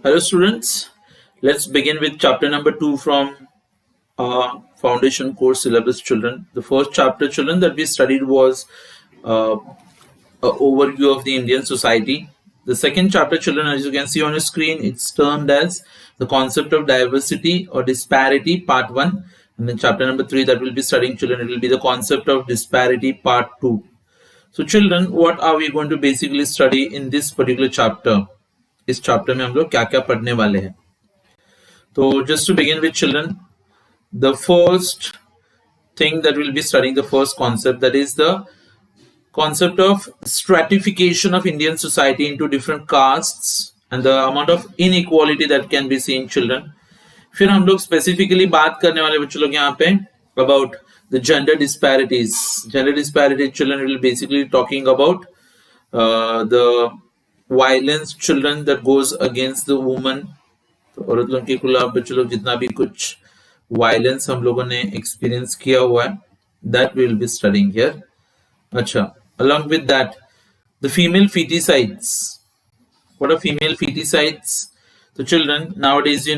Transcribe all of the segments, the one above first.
Hello students, let's begin with chapter number 2 from our foundation course syllabus children. The first chapter children that we studied was an overview of the Indian society. The second chapter children, as you can see on your screen, it's termed as the concept of diversity or disparity part 1, and then chapter number 3 that we'll be studying children, it will be the concept of disparity part 2. So children, what are we going to basically study in this particular chapter? इस chapter में हम लोग क्या क्या पढ़ने वाले हैं. तो just to begin with children, the first thing that we'll be studying, the first concept, that is the concept of stratification of Indian society into different castes and the amount of inequality that can be seen children. फिर हम लोग specifically बात करने वाले बच्चों लोग यहाँ पे about the gender disparities. Gender disparities children will basically talking about the violence children that goes against the woman. औरत लोगों के खिलाफ बच्चों लोग जितना भी कुछ वायलेंस हम लोगों ने एक्सपीरियंस किया हुआ है, that we will be studying here. अच्छा, along with that, the female feticides. What are female feticides? So children, nowadays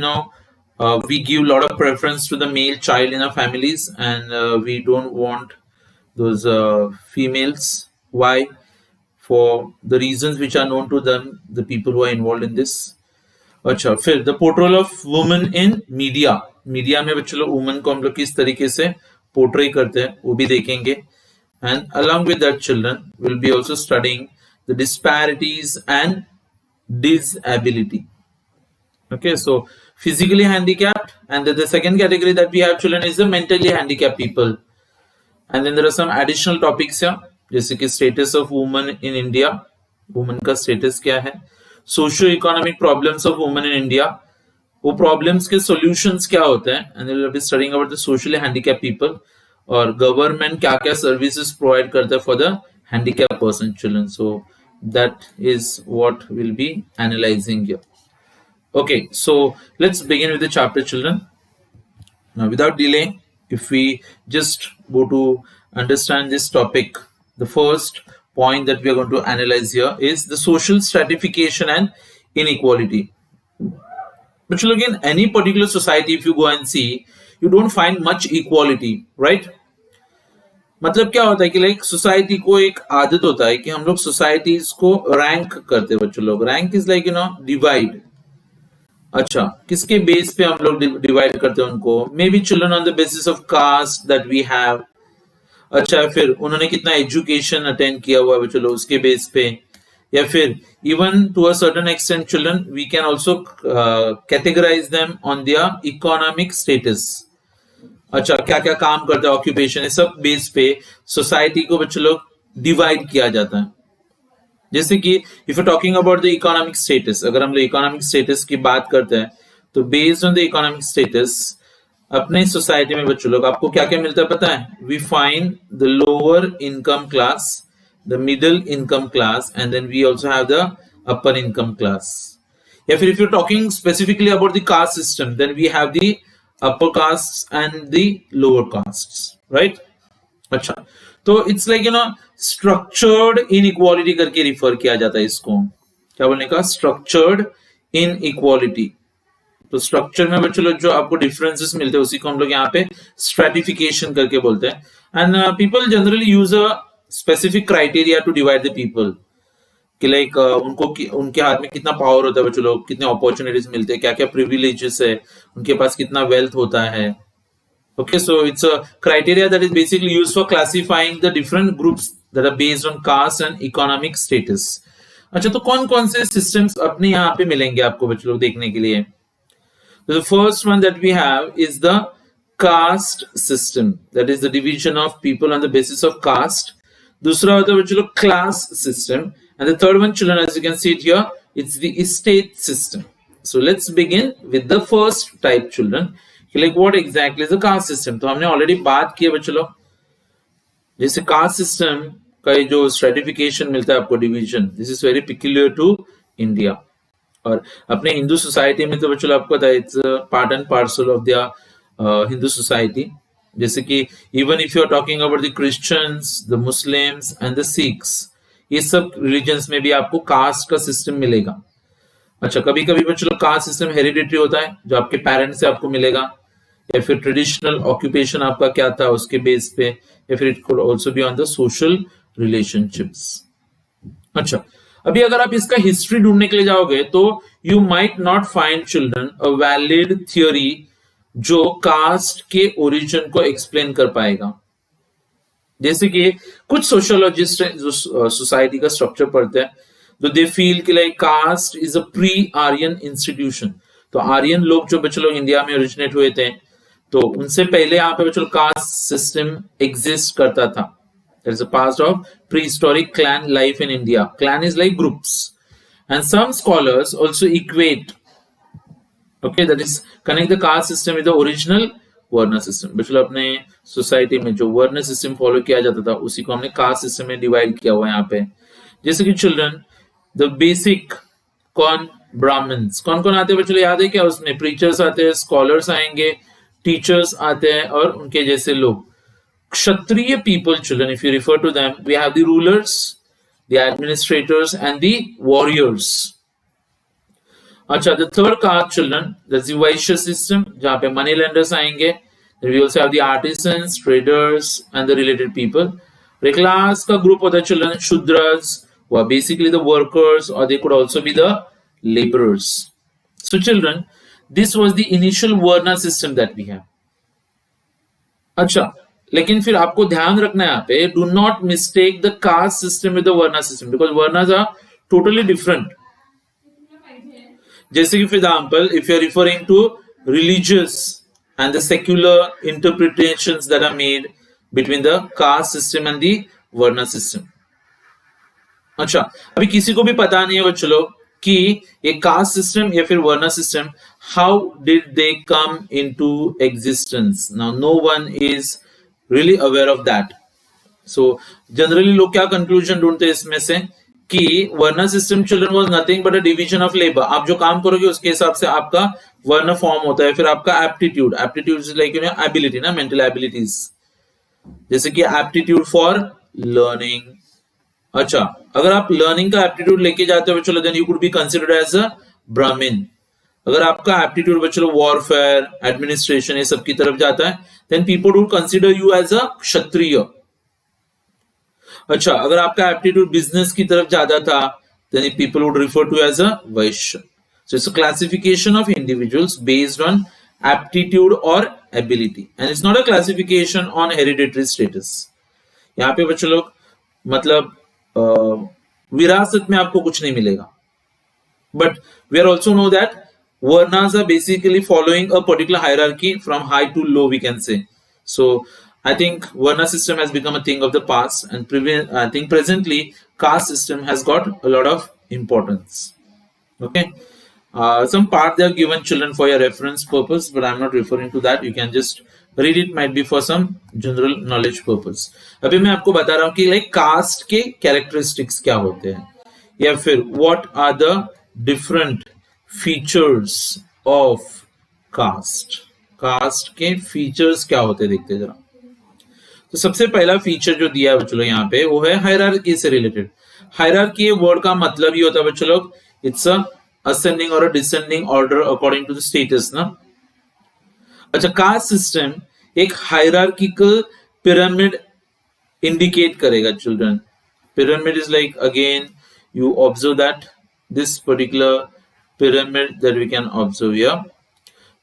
we give a lot of preference to the male child in our families, and we don't want those females. Why? For the reasons which are known to them, the people who are involved in this. अच्छा, फिर the portrayal of women in media. Media में बच्चों लोग women को हम लोग किस तरीके से पोर्ट्रे करते हैं वो भी देखेंगे. And along with that children will be also studying the disparities and disability. Okay, so physically handicapped, and then the second category that we have children is the mentally handicapped people. And then there are some additional topics here, जैसे कि status of woman in India, woman का status क्या है, socio economic problems of woman in India, वो problems के solutions क्या होते हैं, and will be studying about the socially handicap people, और गवर्नमेंट क्या क्या सर्विसेज प्रोवाइड करता है for the handicap person children. So that is what will be analysing here. Okay, so let's begin with the chapter children. Now without delay, if we just go to understand this topic, the first point that we are going to analyze here is the social stratification and inequality. But look, in any particular society, if you go and see, you don't find much equality, right? मतलब क्या होता है कि like society को एक आदत होता है कि हम लोग सोसाइटीज को रैंक करते हैं बच्चों लोग. Rank is like divide. अच्छा, किसके बेस पे हम लोग डिवाइड करते हैं उनको? Maybe children on the basis of caste that we have. अच्छा, फिर उन्होंने कितना एजुकेशन अटेंड किया हुआ है बच्चों लोग उसके बेस पे, या फिर even to a certain extent children we can also categorize them on their economic status. अच्छा, क्या क्या काम करते हैं, ऑक्यूपेशन, ये सब बेस पे सोसाइटी को बच्चों लोग डिवाइड किया जाता है. जैसे कि if you talking about the economic status, अगर हम लोग इकोनॉमिक स्टेटस की बात करते हैं तो based on the economic status अपने सोसाइटी में बच्चों लोग आपको क्या क्या मिलता है पता है? We find the lower income class, the middle income class, and then we also have the upper income class. या फिर if you talking specifically about the caste system, then we have the upper caste and the lower caste, right? अच्छा, तो it's like structured inequality करके refer किया जाता है इसको. क्या बोलने का? Structured inequality. तो स्ट्रक्चर में बच्चों लोग जो आपको डिफरेंसेस मिलते हैं उसी को हम लोग यहाँ पे स्ट्रेटिफिकेशन करके बोलते हैं. And people generally use a specific criteria to divide the people, कि लाइक उनके हाथ में कितना पावर होता है बच्चों लोग, कितने अपॉर्चुनिटीज मिलते हैं, क्या क्या प्रिविलेजेस है, उनके पास कितना वेल्थ होता है. Okay, so it's a criteria that is basically used for classifying the different groups that are based on caste and economic status. अच्छा, तो कौन कौन से systems अपने यहाँ पे मिलेंगे आपको बच्चों लोग देखने के लिए? The first one that we have is the caste system, that is the division of people on the basis of caste. दूसरा होता है बच्चों लोग class system, and the third one children, as you can see it here, it's the estate system. So let's begin with the first type children. Like what exactly is the caste system? तो हमने already बात की है बच्चों लोग, जैसे caste system का जो स्ट्रेटिफिकेशन मिलता है आपको, division, this is very peculiar to India. और अपने हिंदू सोसाइटी में तो बच्चों लोग आपको पता है it's part and parcel of their Hindu society. जैसे कि even if you are talking about the Christians, the Muslims and the Sikhs, ये सब रिलीजन्स में भी आपको कास्ट का सिस्टम मिलेगा. अच्छा, कभी कभी बच्चों लोग कास्ट सिस्टम हेरिडिटरी होता है जो आपके पेरेंट्स से आपको मिलेगा, या फिर ट्रेडिशनल ऑक्यूपेशन आपका क्या था उसके बेस पे, या फिर it could also be on the social relationships. अच्छा, अभी अगर आप इसका हिस्ट्री ढूंढने के लिए जाओगे तो you might not find children a valid theory जो कास्ट के ओरिजिन को एक्सप्लेन कर पाएगा। जैसे कि कुछ सोशियोलॉजिस्ट हैं जो सोसाइटी का स्ट्रक्चर पढ़ते हैं, तो दे फील कि like caste is a pre Aryan institution. तो आर्यन लोग जो बच्चे लोग इंडिया में ओरिजिनेट हुए थे, तो उनसे पहले यहाँ पे बच्चों कास्ट सिस्टम एग्जिस्ट करता था। There is a past of prehistoric clan life in India. Clan is like groups, and some scholars also equate, okay, that is connect the caste system with the original वर्ण system. बच्चों अपने society में जो वर्ण system follow किया जाता था उसी को हमने कास्ट सिस्टम में डिवाइड किया हुआ है यहाँ पे। जैसे कि चिल्ड्रन द बेसिक कौन ब्राह्मण्स, कौन कौन आते हैं बच्चों याद है क्या? उसमें प्रीचर्स आते हैं, स्कॉलर्स आएंगे, टीचर्स आते हैं और उनके जैसे लोग। Kshatriya people, children, if you refer to them, we have the rulers, the administrators, and the warriors. अच्छा, the third caste, children, that's the Vaishya system, जहाँ पे money lenders आएंगे. Then we also have the artisans, traders, and the related people. एक class का group होता है children, Shudras, who are basically the workers, or they could also be the laborers. So, children, this was the initial Varna system that we have. अच्छा, लेकिन फिर आपको ध्यान रखना है यहाँ पे, do not mistake the caste system with the varna system, because varnas are totally different. जैसे कि for example if you are referring to religious and the secular interpretations that are made between the caste system and the varna system. अच्छा, अभी किसी को भी पता नहीं है वो चलो कि ये कास्ट सिस्टम या फिर varna system, how did they come into existence? Now no one is really aware of that. So generally लोग क्या कंक्लूजन ढूंढते हैं इसमें से कि varna system children was nothing but a division of labour. आप जो काम करोगे उसके हिसाब से आपका वर्ण फॉर्म होता है। फिर आपका aptitude, aptitude is like you know ability ना, मेंटल एबिलिटीज, जैसे कि एप्टीट्यूड फॉर लर्निंग। अच्छा, अगर आप लर्निंग का एप्टीट्यूड लेके जाते हो चलो, then you could be considered as a Brahmin. अगर आपका एप्टीट्यूड बच्चों वॉरफेयर, एडमिनिस्ट्रेशन ये सब की तरफ जाता है, then people would consider you as a क्षत्रिय। अच्छा, अगर आपका एप्टीट्यूड बिजनेस की तरफ ज्यादा था, then people would refer to as a Vysya. So it's a classification of individuals based on aptitude or ability, and it's not a classification on hereditary status। यहाँ पे बच्चों लोग मतलब विरासत में आपको कुछ नहीं मिलेगा, but we are also know that Varnas are basically following a particular hierarchy from high to low, we can say. So I think Varna system has become a thing of the past, and I think presently caste system has got a lot of importance. Okay, some part they are given children for your reference purpose, but I'm not referring to that. You can just read it, might be for some general knowledge purpose. अभी मैं आपको बता रहा हूँ कि like caste के characteristics क्या होते हैं, या फिर what are the different features of caste. Caste के फीचर्स क्या होते हैं देखते जरा। तो सबसे पहला फीचर जो दिया है बच्चों लोग यहाँ पे वो है हायरार्की से रिलेटेड। हायरार्की वर्ड का मतलब ही होता है बच्चों लोग, इट्स अ असेंडिंग और descending order according to the status ना। अच्छा, कास्ट सिस्टम एक हायरार्किकल पिरामिड इंडिकेट करेगा children. Pyramid is like again you observe that this particular pyramid that we can observe here.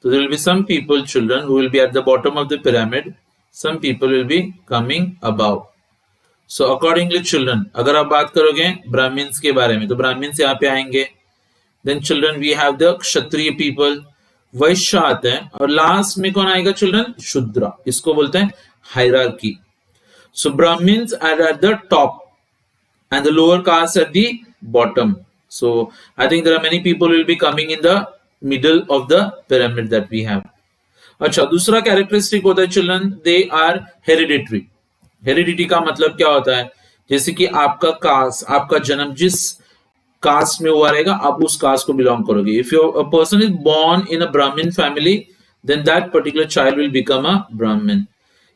So there will be some people, children, who will be at the bottom of the pyramid. Some people will be coming above. So accordingly, children, अगर आप बात करोगे Brahmins के बारे में तो Brahmins यहाँ पे आएंगे। Then children we have the Kshatriya people, वैश्य आते हैं, और लास्ट में कौन आएगा चिल्ड्रन? शूद्र। इसको बोलते हैं hierarchy. So Brahmins are at the top and the lower caste at the bottom. So I think there are many people will be coming in the middle of the pyramid that we have. अच्छा, दूसरा characteristic होता है children, they are hereditary. Heredity का मतलब क्या होता है? जैसे कि आपका कास्ट, आपका जन्म जिस कास्ट में हुआ रहेगा आप उस कास्ट को बिलोंग करोगे। If your a person is born in a Brahmin family, then that particular child will become a Brahmin.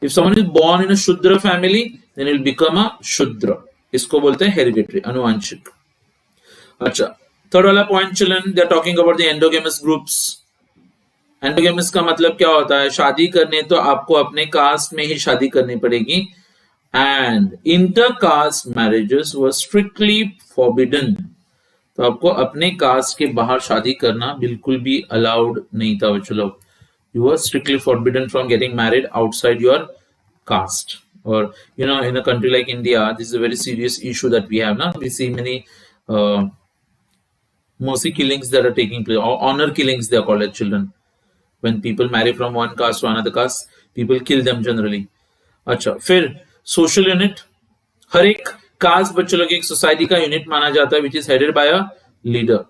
If someone is born in a Shudra family, then he will become a Shudra. इसको बोलते हैं hereditary, अनुवांशिक। अच्छा, third वाला point children, they are talking about the endogamous groups. Endogamous का मतलब क्या होता है? शादी करने तो आपको अपने कास्ट में ही शादी करनी पड़ेगी, and intercaste marriages were strictly forbidden. तो आपको अपने कास्ट के बाहर शादी करना बिल्कुल भी अलाउड नहीं था बच्चों लोग। You were strictly forbidden from getting married outside your caste. Or in a country like India, this is a very serious issue that we have now. We see many mercy killings that are taking place, or honor killings they are called as children. When people marry from one caste to another caste, people kill them generally. अच्छा, फिर social unit, हर एक cast बच्चों लोग एक society का unit माना जाता है, which is headed by a leader.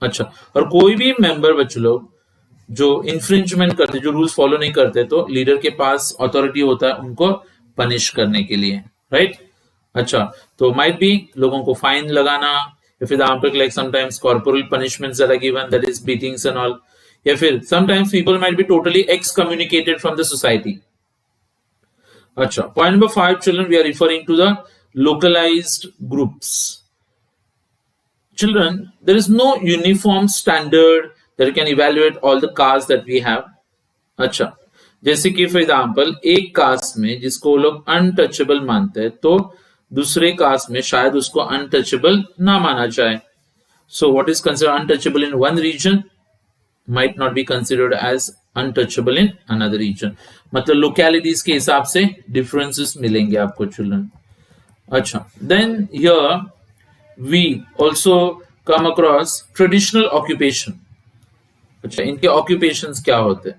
अच्छा, और कोई भी मेंबर बच्चों लोग जो इन्फ्रिंजमेंट करते, जो रूल्स फॉलो नहीं करते, तो लीडर के पास अथॉरिटी होता है उनको पनिश करने के लिए, राइट। अच्छा, तो माइट बी लोगों को फाइन लगाना, या फिर example like sometimes corporal punishments that are given, that is beatings and all, या फिर sometimes people might be totally excommunicated from the society. अच्छा, point number 5 children, we are referring to the localized groups. Children, there is no uniform standard that you can evaluate all the castes that we have. अच्छा, जैसे कि for example एक cast में जिसको वो लोग untouchable मानते हैं, तो दूसरे कास्ट में शायद उसको अनटचेबल ना माना जाए। So what is considered untouchable in one region might not be considered as untouchable in another region. मतलब लोकेलिटीज के हिसाब से डिफरेंसेस मिलेंगे आपको चिल्ड्रन। अच्छा, then here we also come across traditional occupation. अच्छा, इनके occupations क्या होते हैं?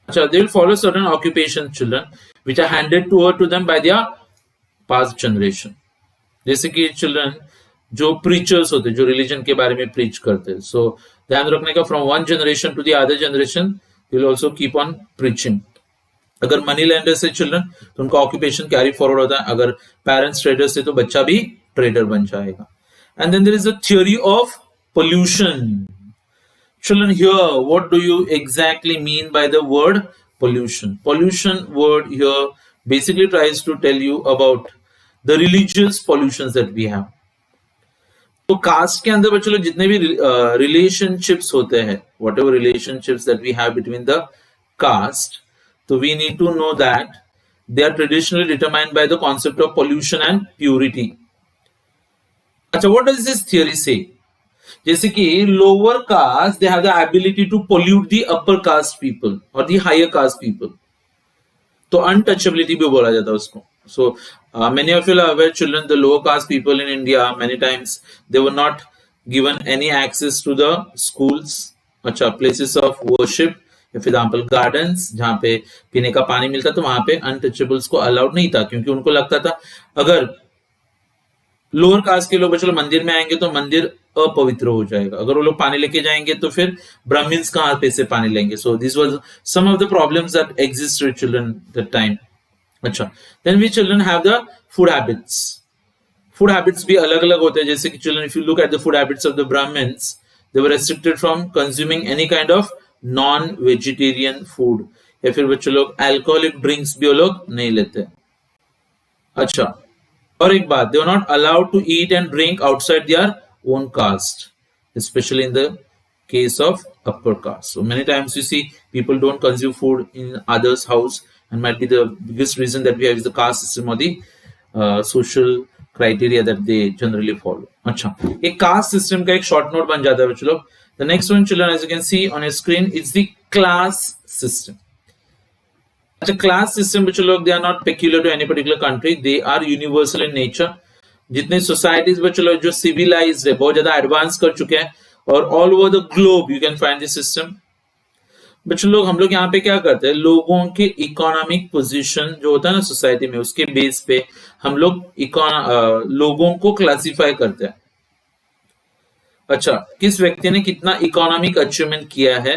अच्छा, they will follow certain occupations children which are handed to them by their past generation. जैसे कि children जो preachers होते हैं, जो religion के बारे में preach करते हैं, so ध्यान रखने का from one generation to the other generation they will also keep on preaching. अगर मनी लैंडर से चिल्ड्रन तो उनका ऑक्यूपेशन कैरी फॉरवर्ड होता है, अगर पेरेंट्स ट्रेडर से तो बच्चा भी ट्रेडर बन जाएगा। And then there is a theory of pollution. Children, here what do you exactly mean by the word pollution? Pollution word here basically tries to tell you about the religious pollutions that we have. तो caste के अंदर बच्चों लोग जितने भी relationships होते हैं, whatever relationships that we have between the caste, so we need to know that they are traditionally determined by the concept of pollution and purity. अच्छा, what does this theory say? जैसे कि lower caste they have the ability to pollute the upper caste people or the higher caste people, तो untouchability भी बोला जाता है उसको। So many of you are aware children, the lower caste people in India many times they were not given any access to the schools, अच्छा, places of worship, for example gardens जहां पे पीने का पानी मिलता, तो वहां पे अनटचेबल्स को अलाउड नहीं था, क्योंकि उनको लगता था अगर लोअर कास्ट के लोग बच्चों मंदिर में आएंगे तो मंदिर अपवित्र हो जाएगा, अगर वो लोग पानी लेके जाएंगे तो फिर ब्राह्मण्स कहां पे से पानी लेंगे। So this was some of the problems that existed children that time. अच्छा, then we children have the food habits. Food habits भी अलग अलग होते हैं, जैसे कि children if you look at the food habits of the Brahmins, they were restricted from consuming any kind of non vegetarian food, या फिर बच्चों लोग अल्कोहलिक ड्रिंक्स भी वो लोग नहीं लेते। अच्छा, और एक बात, they are not allowed to eat and drink outside their own caste, especially in the case of upper caste. So many times you see people don't consume food in others house, and might be the biggest reason that we have is the caste system और the social criteria that they generally follow. अच्छा, एक caste system का एक short note बन जाता है बच्चों लोग। The next one, children, as you can see on your screen, it's the class system. अच्छा, class system बच्चों लोग, they are not peculiar to any particular country, they are universal in nature. जितने societies बच्चों लोग जो civilized है, बहुत ज्यादा advance कर चुके हैं, और all over the globe you can find this system. बच्चों लोग, हम लोग यहाँ पे क्या करते हैं, लोगों के इकोनॉमिक पोजीशन जो होता है ना सोसाइटी में, उसके बेस पे हम लोग लोगों को क्लासिफाई करते हैं। अच्छा, किस व्यक्ति ने कितना इकोनॉमिक अचीवमेंट किया है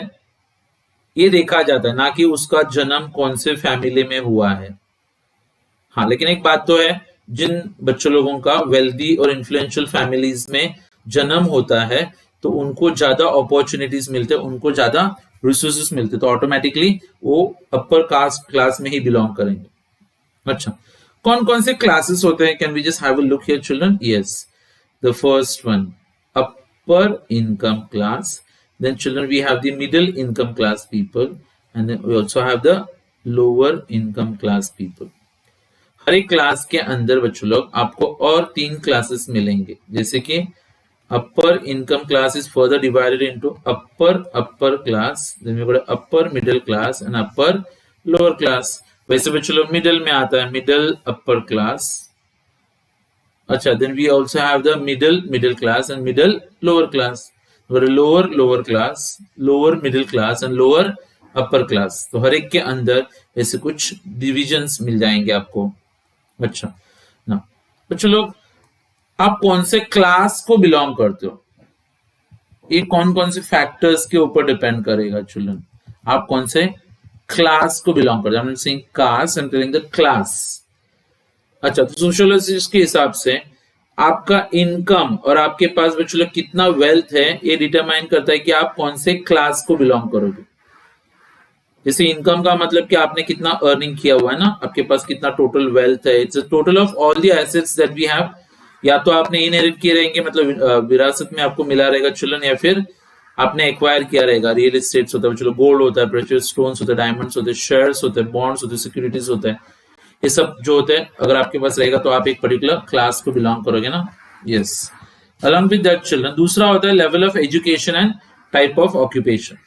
ये देखा जाता है, ना कि उसका जन्म कौन से फैमिली में हुआ है। हाँ, लेकिन एक बात तो है, जिन बच्चों लोगों का वेल्दी और इन्फ्लुएंशियल फैमिलीज में जन्म होता है तो उनको ज्यादा अपॉर्चुनिटीज मिलते हैं, उनको ज्यादा रिसोर्सेस मिलते हैं, तो ऑटोमेटिकली वो अपर कास्ट क्लास में ही बिलोंग करेंगे। अच्छा, कौन कौन से क्लासेस होते हैं? Can we just have a look here children? Yes, the first one upper income class. Then children, we have the middle income class people, and then we also have the lower income class people. हर एक class के अंदर बच्चों लोग आपको और 3 classes मिलेंगे, जैसे कि upper income class is further divided into upper class, then we got upper middle class and upper lower class. वैसे बच्चों लोग मिडल में आता है middle upper class. अच्छा, then we also have the middle class and middle lower class. lower class, lower middle class and lower upper class. तो हर एक के अंदर ऐसे कुछ डिविजन्स मिल जाएंगे आपको. अच्छा ना बच्चों लोग, आप कौन से क्लास को बिलोंग करते हो, ये कौन कौन से फैक्टर्स के ऊपर डिपेंड करेगा चिल्ड्रन. आप कौन से क्लास को बिलोंग करते हो. I am saying caste, I am telling the class. अच्छा, तो सोशियोलॉजिस्ट के हिसाब से आपका इनकम और आपके पास बच्चों लोग कितना वेल्थ है, ये डिटरमाइन करता है कि आप कौन से क्लास को बिलोंग करोगे. जैसे इनकम का मतलब कि आपने कितना अर्निंग किया हुआ है ना, आपके पास कितना टोटल वेल्थ है. It's a total of all the assets that we have. या तो आपने इनहेरिट किए रहेंगे, मतलब विरासत में आपको मिला रहेगा चिल्ड्रन, या फिर आपने एक्वायर किया रहेगा. रियल एस्टेट्स होता है बच्चों, गोल्ड होता है, प्रेशियस स्टोन्स होते हैं, डायमंड्स होते हैं, शेयर्स होते हैं, बॉन्ड्स होते हैं, सिक्योरिटीज होते हैं. ये सब जो होते हैं अगर आपके पास रहेगा तो आप एक पर्टिकुलर क्लास को बिलोंग करोगे ना. Yes, along with that children दूसरा होता है level of education and type of occupation.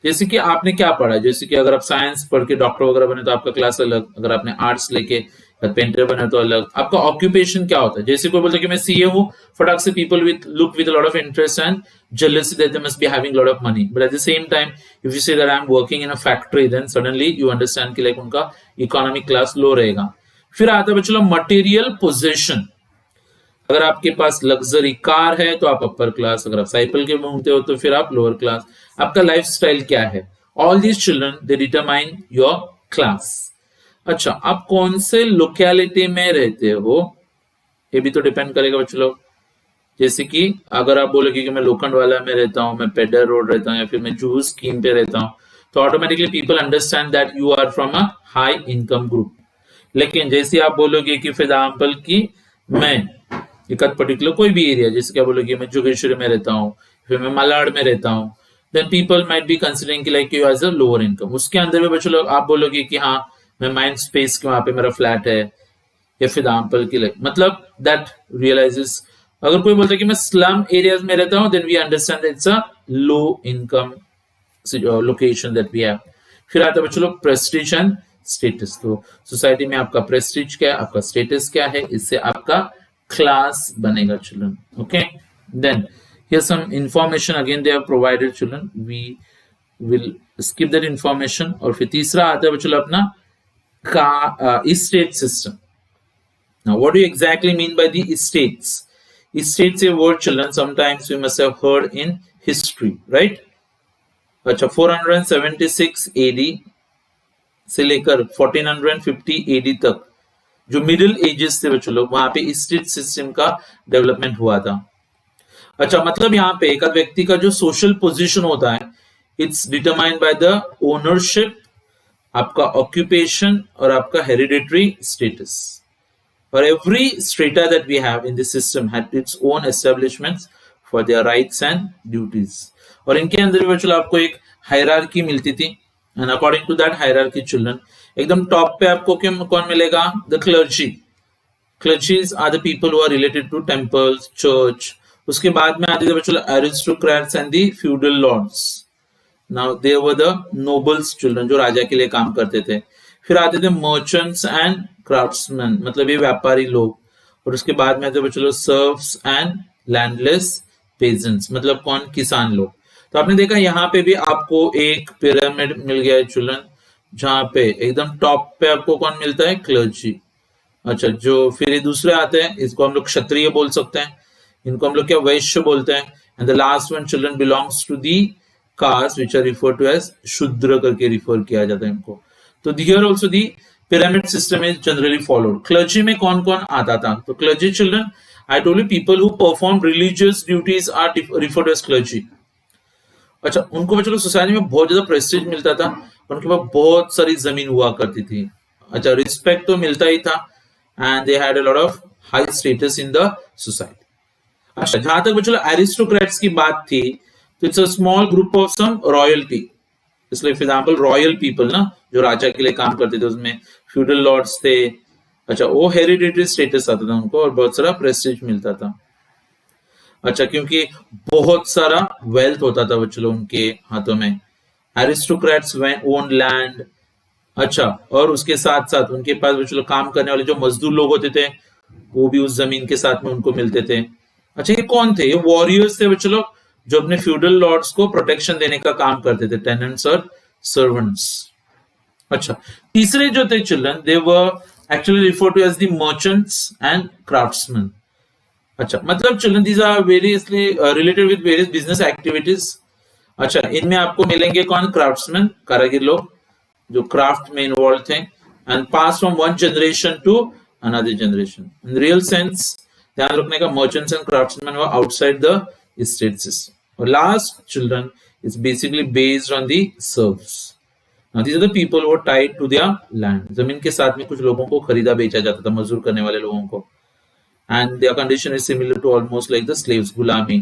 जैसे कि आपने क्या पढ़ा, जैसे कि अगर आप साइंस पढ़ के डॉक्टर वगैरह बने तो आपका क्लास अलग, अगर आपने आर्ट्स लेके पेंटर बने तो अलग. आपका ऑक्यूपेशन क्या होता है. जैसे कोई बोलता है कि मैं सीए हूँ, फटाक से people with look with a lot of interest and jealousy that they must be having a lot of money, but at the same time if you say that I am working in a factory, then suddenly you understand कि like उनका economic class low रहेगा. फिर आता है बच्चों material possession. अगर आपके पास luxury car है तो आप अपर क्लास, अगर आप साइकिल के घूमते हो तो फिर आप लोअर क्लास. आपका लाइफस्टाइल क्या है, all these children they determine your class. अच्छा, आप कौन से लोकेलिटी में रहते हो ये भी तो डिपेंड करेगा बच्चों लोग. जैसे कि अगर आप बोलोगे कि मैं लोखंड वाला में रहता हूँ, मैं पेडर रोड रहता हूँ, या फिर मैं जूहू स्कीम पे रहता हूँ, तो automatically people understand that you are from a high income group. लेकिन जैसे आप बोलोगे कि फॉर एग्जाम्पल कि मैं एक पर्टिकुलर कोई भी एरिया, जैसे क्या बोलोगे मैं जोगेश्वरी में रहता हूँ, फिर मैं मालाड में रहता हूँ, then people might be considering कि like you as a lower income. उसके अंदर में बच्चों लोग आप बोलोगे कि हाँ मैं माइंड स्पेस के वहां पे मेरा फ्लैट है, या फिर एग्जाम्पल की लाइक मतलब दैट रियलाइजेस. अगर कोई बोलता है कि मैं स्लम एरियाज में रहता हूं, then we understand it's a low income location that we have. फिर आता है बच्चों लोग प्रेस्टीज एंड स्टेटस. तो सोसाइटी में आपका प्रेस्टीज क्या है, आपका स्टेटस क्या है, इससे आपका क्लास बनेगा children. Okay, then here some information again they have provided children, we will skip that information. और फिर तीसरा आता है बच्चों लोग अपना का state system. Now what do you exactly mean by the states. Estates a word children sometimes we must have heard in history, right? अच्छा, 476 AD से लेकर 1450 AD तक जो मिडिल एजेस थे बच्चों लोग, वहां पे स्टेट सिस्टम का डेवलपमेंट हुआ था. अच्छा, मतलब यहाँ पे एक व्यक्ति का जो सोशल पोजीशन होता है, it's determined by the ownership, आपका ऑक्यूपेशन और आपका hereditary status. For every strata that we have in the system had its own establishments for their rights and duties. और इनके अंदर भी बच्चों आपको एक हायरार्की मिलती थी, and according to that hierarchy children, एकदम टॉप पे आपको कौन मिलेगा, the clergy. Clergies are the people who are related to temples, church. उसके बाद में आते थे बच्चों aristocrats and the feudal lords. Now they were the nobles children जो राजा के लिए काम करते थे. फिर आते थे मर्चेंट्स एंड क्राफ्ट्समैन, मतलब ये व्यापारी लोग. और उसके बाद में आते बच्चों सर्व्स एंड लैंडलेस पेजेंट्स, मतलब कौन, किसान लोग. तो आपने देखा यहाँ पे भी आपको एक पिरामिड मिल गया है चिल्ड्रन, जहाँ पे एकदम टॉप पे आपको कौन मिलता है, क्लर्जी. अच्छा, जो फिर ये दूसरे आते हैं, इसको हम लोग क्षत्रिय बोल सकते हैं, इनको हम लोग क्या वैश्य बोलते हैं. And the last one children belongs to the caste which are refer to as Shudra करके रिफर किया जाता है इनको. तो here also the pyramid system is generally followed. Clergy में कौन कौन आता था, तो clergy children I told you people who perform religious duties are referred as clergy. अच्छा, उनको बच्चों सोसाइटी में बहुत ज्यादा प्रेस्टीज मिलता था, उनके पास बहुत सारी जमीन हुआ करती थी. अच्छा, रिस्पेक्ट तो मिलता ही था, and they had a lot of high status in the society. अच्छा, जहां तक बच्चों एरिस्टोक्रेट्स की बात थी, तो it's a small group of some royalty, इसलिए फॉर एग्जाम्पल रॉयल पीपल ना, जो राजा के लिए काम करते थे, उसमें फ्यूडल लॉर्ड्स थे। अच्छा, वो हेरिडिटरी स्टेटस आता था उनको और बहुत सारा प्रेस्टीज मिलता था। अच्छा, क्योंकि बहुत सारा वेल्थ होता था बच्चों उनके हाथों में। Aristocrats own land. अच्छा, और उसके साथ साथ उनके पास बच्चों काम करने वाले जो मजदूर लोग होते थे, वो भी उस जमीन के साथ में उनको मिलते थे। अच्छा, ये कौन थे? ये वॉरियर्स थे बच्चों, जो अपने फ्यूडल लॉर्ड्स को प्रोटेक्शन देने का काम करते थे, टेनेंट्स और सर्वेंट्स। अच्छा, तीसरे जो थे children, they were actually refer to as the merchants and craftsman. अच्छा, मतलब children these are variously related with various business activities. अच्छा, इनमें आपको मिलेंगे कौन? क्राफ्ट्समैन, कारागिर लोग, जो क्राफ्ट में इन्वॉल्व थे, and pass from one generation to another generation. In real sense ध्यान रखने का, merchants and craftsmen were outside the state system. और last children is basically based on the serfs. Now, these are the people who were tied to their land. जमीन के साथ में कुछ लोगों को खरीदा बेचा जाता था, मजदूर करने वाले लोगों को। And their condition is similar to almost like the slaves, gulami.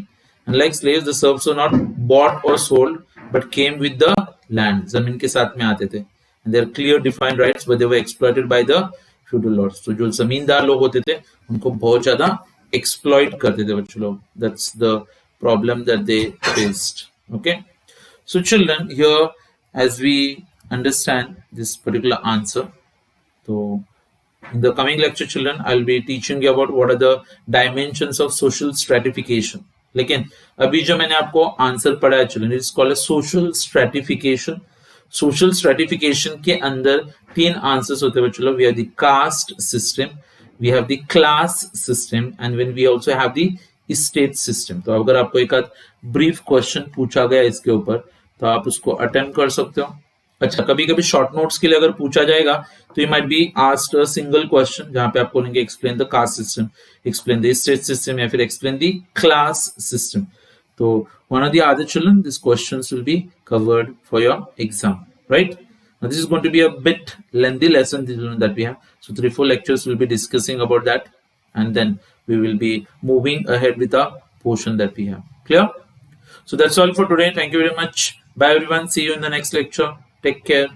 And like slaves, the serfs were not bought or sold, but came with the land. जमीन के साथ में आते थे. And there are clear defined rights, but they were exploited by the feudal lords. तो जो जमींदार लोग होते थे, उनको बहुत ज्यादा exploit करते थे बच्चों लोग. That's the problem that they faced. Okay. So children, here as we understand this particular answer, so in the coming lecture children, I'll be teaching you about what are the dimensions of social stratification. लेकिन अभी जो मैंने आपको answer पढ़ा है children, it's called social stratification. Social stratification के अंदर तीन आंसर्स होते हैं बच्चों। We have the caste system, we have the class system, and when we also have the state system. तो अगर आपको एक आध ब्रीफ क्वेश्चन पूछा गया इसके ऊपर, तो आप उसको अटेम्प्ट कर सकते हो। अच्छा, कभी कभी शॉर्ट नोट्स के लिए अगर पूछा जाएगा, तो you might be asked a single question, जहां पे आपको बोलेंगे explain the caste system, explain the state system, या फिर एक्सप्लेन द क्लास सिस्टम। तो one of the other children, this questions will be covered for your exam, right? Now, this is going to be a bit lengthy lesson that we have. So 3-4 lectures will be discussing about that, and then we will be moving ahead with the portion that we have. Clear? So that's all for today. Thank you very much. Bye everyone. See you in the next lecture. Take care.